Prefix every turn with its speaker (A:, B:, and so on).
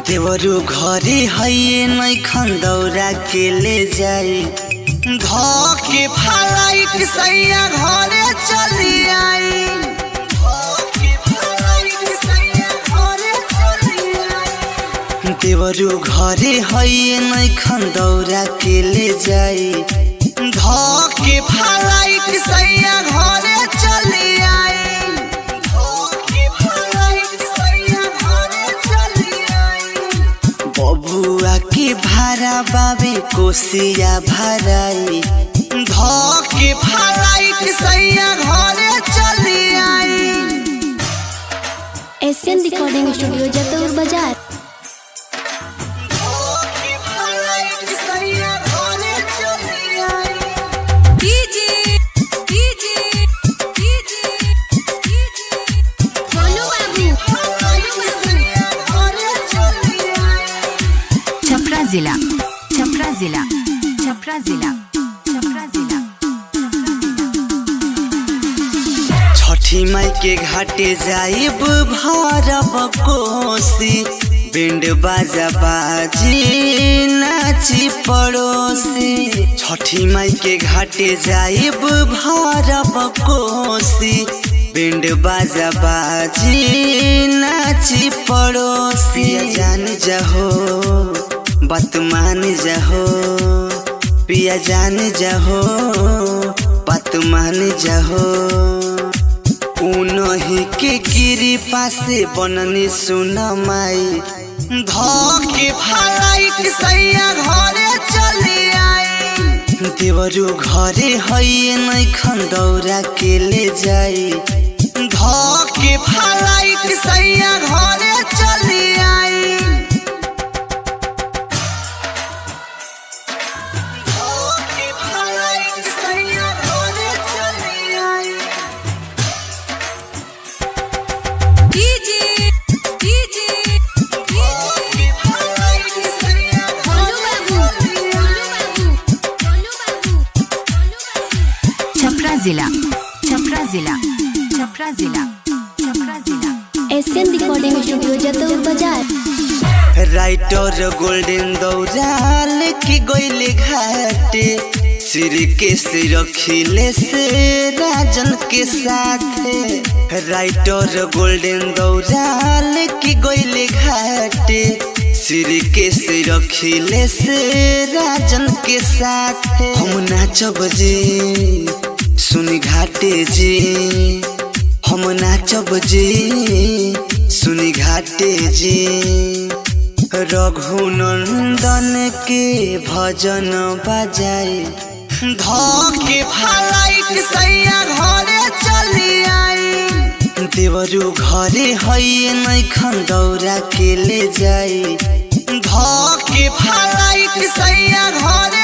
A: देवरू घरे है नै खंदौरा के ले जाई धके फ्लाइट सैया घरे चली आई देवरू घरे है नै खंदौरा के ले जाई धके फ्लाइट सैया घरे चली आई बबुआ के भाड़ा बाबे कोसिया भराई धके फ्लाइट सैया घरे चली आई।
B: एसएन रिकॉर्डिंग स्टूडियो जतौर बाजार।
C: जिला छपरा जिला छपरा जिला छपरा जिला
A: छठी माई के घाटे जाइब भरब कोसी बिंड बाजा बाजी नाची पड़ोसी छठी माई के घाटे जाइब भरब कोसी बिंड बाजा बाजी नाची पड़ोसी जान जहो बात मान जाहो पिया जान जाहो बात मान जाहो उनही के कृपा से बननी सुन माई धके फ्लाइट सैया घरे चली आई देवरू घरे है नै खंदौरा के ले जाई धके फ्लाइट सैया घरे चली आई।
C: जिला छपरा जिला छपरा जिला छपरा जिला
B: एसएन रिकॉर्डिंग स्टूडियो जतौर बाजार।
A: राइटर गोल्डन दौराल की गोइले घाटे सिर के सिर रखिले से राजन के साथ राइटर गोल्डन दौराल की गोइले घाटे सिर के सिर रखिले से राजन के साथ हम नाचब जी सुनी घाटे जी हम नाचब जी सुनी घाटे जी रघुनंदन के भजन बजाई धके फ्लाइट सैया घरे चली आई देवरू घरे है नै खंदौरा के ले जाई धके फ्लाइट सैया घरे